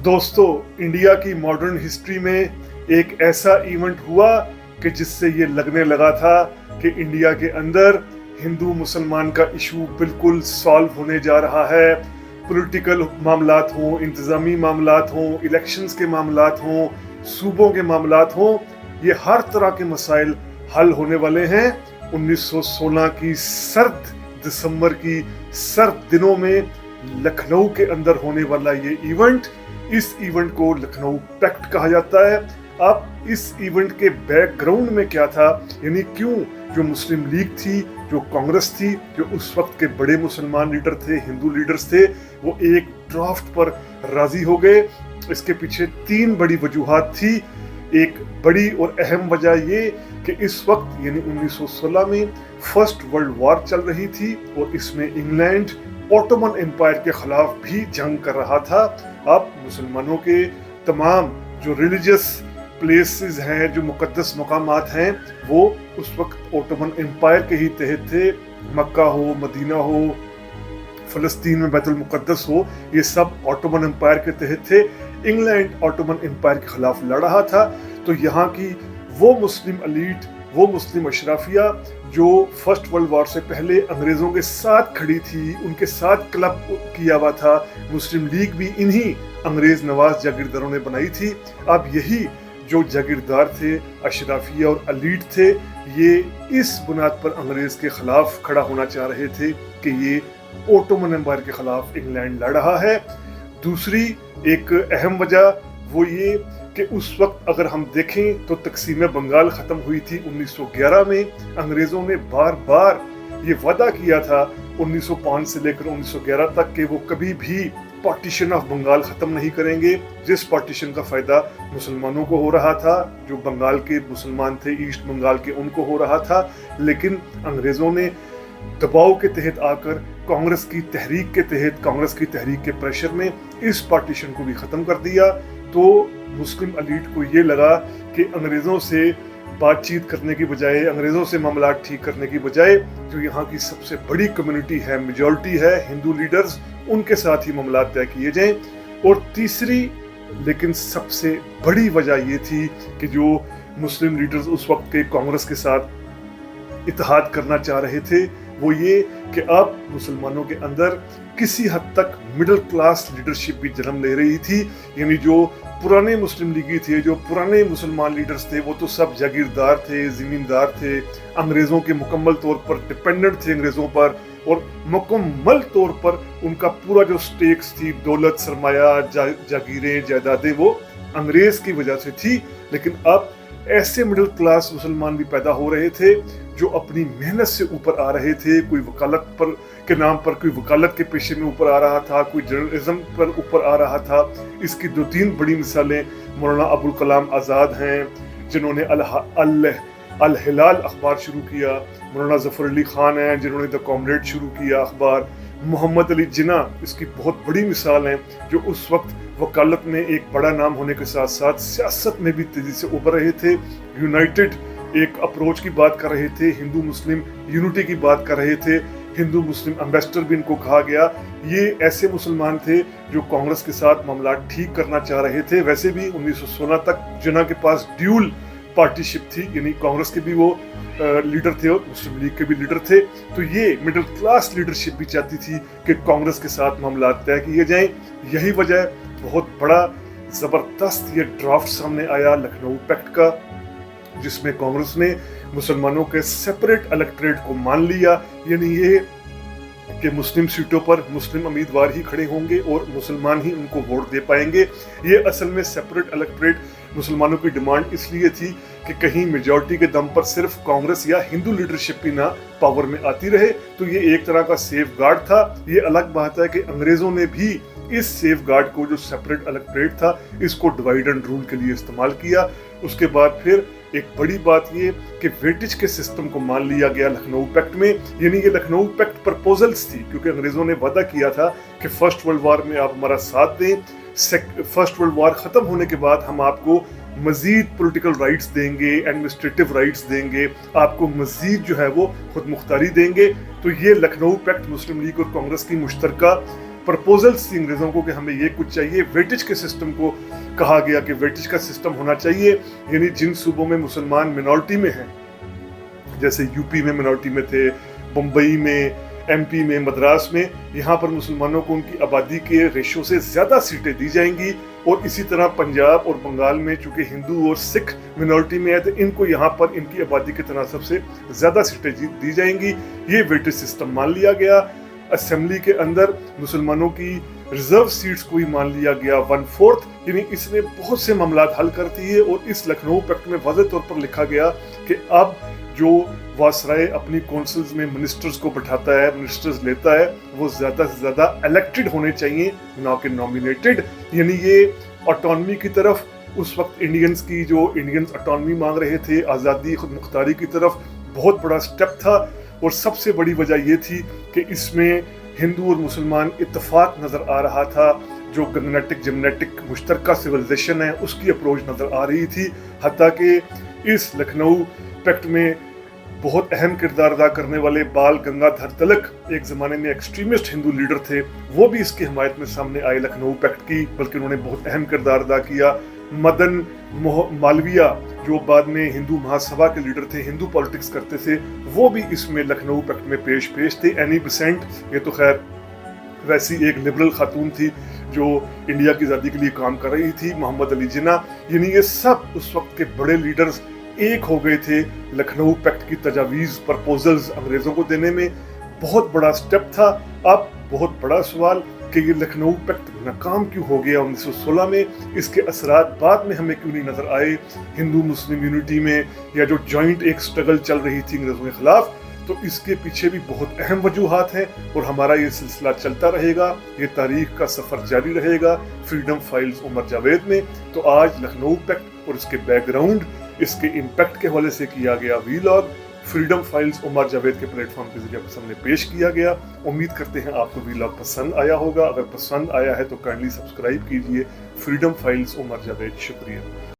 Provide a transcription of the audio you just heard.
दोस्तों, इंडिया की modern history में एक ऐसा इवेंट हुआ कि जिससे ये लगने लगा था कि इंडिया के अंदर हिंदू मुसलमान का इशू बिल्कुल सॉल्व होने जा रहा है। पॉलिटिकल मामलात हों, इंतज़ामी मामलात हों, इलेक्शंस के मामलात हों, सूबों के मामलात हों, ये हर तरह के मसाइल हल होने वाले हैं। 1916 की सर्द दिसंबर की सर्द दिनों में लखनऊ के अंदर होने वाला ये इवेंट, इस इवेंट को लखनऊ पैक्ट कहा जाता है। अब इस इवेंट के बैकग्राउंड में क्या था, यानी क्यों जो मुस्लिम लीग थी, जो कांग्रेस थी, जो उस वक्त के बड़े मुसलमान लीडर थे, हिंदू लीडर्स थे, वो एक ड्राफ्ट पर राजी हो गए। इसके पीछे 3 बड़ी वजूहात थी। एक बड़ी और अहम वजह ये कि इस वक्त यानी 1916 में फर्स्ट वर्ल्ड वॉर चल रही थी और इसमें इंग्लैंड ऑटोमन एम्पायर के खिलाफ भी जंग कर रहा था। अब मुसलमानों के तमाम जो रिलीजियस प्लेसेस हैं, जो मुकद्दस मकामात हैं, वो उस वक्त ऑटोमन एम्पायर के ही तहत थे। मक्का हो, मदीना हो, फ़लस्तीन में बैतुल मुक़द्दस हो, ये सब ऑटोमन एम्पायर के तहत थे। इंग्लैंड ऑटोमन एम्पायर के खिलाफ लड़ रहा था। तो यहाँ की वो मुस्लिम एलीट, वो मुस्लिम अशराफिया जो फर्स्ट वर्ल्ड वॉर से पहले अंग्रेज़ों के साथ खड़ी थी, उनके साथ क्लब किया हुआ था। मुस्लिम लीग भी इन्हीं अंग्रेज़ नवाज जागीरदारों ने बनाई थी। अब यही जो जागीरदार थे, अशराफिया और एलीट थे, ये इस बुनियाद पर अंग्रेज़ के खिलाफ खड़ा होना चाह रहे थे कि ये ऑटोमन एम्पायर के खिलाफ इंग्लैंड लड़ रहा है। दूसरी एक अहम वजह वो ये कि उस वक्त अगर हम देखें तो तकसीम बंगाल ख़त्म हुई थी 1911 में। अंग्रेज़ों ने बार बार ये वादा किया था 1905 से लेकर 1911 तक कि वो कभी भी पार्टीशन ऑफ बंगाल ख़त्म नहीं करेंगे। जिस पार्टीशन का फ़ायदा मुसलमानों को हो रहा था, जो बंगाल के मुसलमान थे ईस्ट बंगाल के, उनको हो रहा था। लेकिन अंग्रेज़ों ने दबाव के तहत आकर कांग्रेस की तहरीक के तहत, कांग्रेस की तहरीक के प्रेशर में इस पार्टीशन को भी ख़त्म कर दिया। तो मुस्लिम एलीट को ये लगा कि अंग्रेज़ों से बातचीत करने की बजाय, अंग्रेज़ों से मामला ठीक करने की बजाय, जो यहाँ की सबसे बड़ी कम्युनिटी है, मेजॉरिटी है, हिंदू लीडर्स, उनके साथ ही मामला तय किए जाएं। और तीसरी लेकिन सबसे बड़ी वजह ये थी कि जो मुस्लिम लीडर्स उस वक्त के कांग्रेस के साथ इत्तेहाद करना चाह रहे थे, वो ये कि अब मुसलमानों के अंदर किसी हद तक मिडिल क्लास लीडरशिप भी जन्म ले रही थी। यानी जो पुराने मुस्लिम लीगी थे, जो पुराने मुसलमान लीडर्स थे, वो तो सब जागीरदार थे, ज़मींदार थे, अंग्रेज़ों के मुकम्मल तौर पर डिपेंडेंट थे अंग्रेज़ों पर, और मुकम्मल तौर पर उनका पूरा जो स्टेक्स थी, दौलत, सरमाया, जागीरें, जायदादें, वो अंग्रेज़ की वजह से थी। लेकिन अब ऐसे मिडिल क्लास मुसलमान भी पैदा हो रहे थे जो अपनी मेहनत से ऊपर आ रहे थे। कोई वकालत पर के नाम पर, कोई वकालत के पेशे में ऊपर आ रहा था, कोई जर्नलिज्म पर ऊपर आ रहा था। इसकी 2-3 बड़ी मिसालें मौलाना अबुल कलाम आज़ाद हैं, जिन्होंने अल हिलाल अखबार शुरू किया। मौलाना ज़फ़र अली ख़ान हैं, जिन्होंने द कॉमरेड शुरू किया अखबार। मोहम्मद अली जिन्ना इसकी बहुत बड़ी मिसाल हैं, जो उस वक्त वकालत में एक बड़ा नाम होने के साथ साथ सियासत में भी तेज़ी से उभर रहे थे। यूनाइटेड एक अप्रोच की बात कर रहे थे, हिंदू मुस्लिम यूनिटी की बात कर रहे थे। हिंदू मुस्लिम एम्बेसडर भी इनको कहा गया। ये ऐसे मुसलमान थे जो कांग्रेस के साथ मामला ठीक करना चाह रहे थे। वैसे भी 1916 तक जिन्ना के पास ड्यूल पार्टीशिप थी, यानी कांग्रेस के भी वो लीडर थे और मुस्लिम लीग के भी लीडर थे। तो ये मिडिल क्लास लीडरशिप भी चाहती थी कि कांग्रेस के साथ मामला तय किए जाएं। यही वजह बहुत बड़ा ज़बरदस्त ये ड्राफ्ट सामने आया लखनऊ पैक्ट का, जिसमें कांग्रेस ने मुसलमानों के सेपरेट इलेक्टोरेट को मान लिया। यानी ये कि मुस्लिम सीटों पर मुस्लिम उम्मीदवार ही खड़े होंगे और मुसलमान ही उनको वोट दे पाएंगे। ये असल में सेपरेट इलेक्टोरेट मुसलमानों की डिमांड इसलिए थी कि कहीं मेजॉरिटी के दम पर सिर्फ कांग्रेस या हिंदू लीडरशिप ही ना पावर में आती रहे। तो ये एक तरह का सेफ गार्ड था। ये अलग बात है कि अंग्रेज़ों ने भी इस सेफ गार्ड को, जो सेपरेट इलेक्टोरेट था, इसको डिवाइड एंड रूल के लिए इस्तेमाल किया। उसके बाद फिर एक बड़ी बात ये कि वेटेज के सिस्टम को मान लिया गया लखनऊ पैक्ट में। यानी ये लखनऊ पैक्ट प्रपोजल्स थी, क्योंकि अंग्रेज़ों ने वादा किया था कि फर्स्ट वर्ल्ड वॉर में आप हमारा साथ दें, फर्स्ट वर्ल्ड वॉर ख़त्म होने के बाद हम आपको मज़ीद पॉलिटिकल राइट्स देंगे, एडमिनिस्ट्रेटिव राइट्स देंगे, आपको मज़ीद जो है वो खुद मुख्तारी देंगे। तो ये लखनऊ पैक्ट मुस्लिम लीग और कांग्रेस की मुश्तरका प्रपोजल्स थी अंग्रेजों को कि हमें ये कुछ चाहिए। वेटेज के सिस्टम को कहा गया कि वेटेज का सिस्टम होना चाहिए, यानी जिन सूबों में मुसलमान मिनॉरिटी में हैं, जैसे यूपी में मिनॉरिटी में थे, मुंबई में, एमपी में, मद्रास में, यहाँ पर मुसलमानों को उनकी आबादी के रेशो से ज़्यादा सीटें दी जाएंगी। और इसी तरह पंजाब और बंगाल में चूंकि हिंदू और सिख मिनॉरिटी में है तो इनको यहाँ पर इनकी आबादी के तनासब से ज़्यादा सीटें दी जाएंगी। ये वेटेज सिस्टम मान लिया गया। असेंबली के अंदर मुसलमानों की रिजर्व सीट्स को ही मान लिया गया 1/4, यानी इसने बहुत से मामलात हल कर दिए। और इस लखनऊ पैक्ट में वाज़ेह तौर पर लिखा गया कि अब जो वासराय अपनी काउंसिल्स में मिनिस्टर्स को बैठाता है, मिनिस्टर्स लेता है, वो ज़्यादा से ज़्यादा इलेक्टेड होने चाहिए, ना कि नॉमिनेटेड। यानी ये ऑटोनमी की तरफ उस वक्त इंडियंस ऑटोनमी मांग रहे थे, आज़ादी खुद मुख्तारी की तरफ, बहुत बड़ा स्टेप था। और सबसे बड़ी वजह ये थी कि इसमें हिंदू और मुसलमान इत्तेफाक नज़र आ रहा था। जो गंगनेटिक जेनेटिक मुश्तरका सिविलाइजेशन है उसकी अप्रोच नज़र आ रही थी। हत्ता कि इस लखनऊ पैक्ट में बहुत अहम किरदार अदा करने वाले बाल गंगाधर तिलक, एक ज़माने में एक्सट्रीमिस्ट हिंदू लीडर थे, वो भी इसकी हिमायत में सामने आए लखनऊ पैक्ट की, बल्कि उन्होंने बहुत अहम किरदार अदा किया। मदन मालविया जो बाद में हिंदू महासभा के लीडर थे, हिंदू पॉलिटिक्स करते थे, वो भी इसमें लखनऊ पैक्ट में पेश थे। एनी बेसेंट, ये तो खैर वैसी एक लिबरल खातून थी जो इंडिया की आज़ादी के लिए काम कर रही थी, मोहम्मद अली जिन्ना, यानी ये सब उस वक्त के बड़े लीडर्स एक हो गए थे लखनऊ पैक्ट की तजावीज़, प्रपोजल्स अंग्रेज़ों को देने में। बहुत बड़ा स्टेप था। अब बहुत बड़ा सवाल कि ये लखनऊ पैक्ट नाकाम क्यों हो गया 1916 में, इसके असरात बाद में हमें क्यों नहीं नज़र आए हिंदू मुस्लिम यूनिटी में, या जो जॉइंट एक स्ट्रगल चल रही थी अंग्रेज़ों के खिलाफ। तो इसके पीछे भी बहुत अहम वजूहात हैं और हमारा ये सिलसिला चलता रहेगा, ये तारीख का सफ़र जारी रहेगा फ्रीडम फाइल्स उमर जावेद में। तो आज लखनऊ पैक्ट और इसके बैकग्राउंड, इसके इम्पैक्ट के हवाले से किया गया vlog freedom files Umar Javed के प्लेटफॉर्म के जरिए सामने पेश किया गया। उम्मीद करते हैं आपको वीलॉग पसंद आया होगा। अगर पसंद आया है तो काइंडली सब्सक्राइब कीजिए फ्रीडम फाइल्स उमर जावेद। शुक्रिया।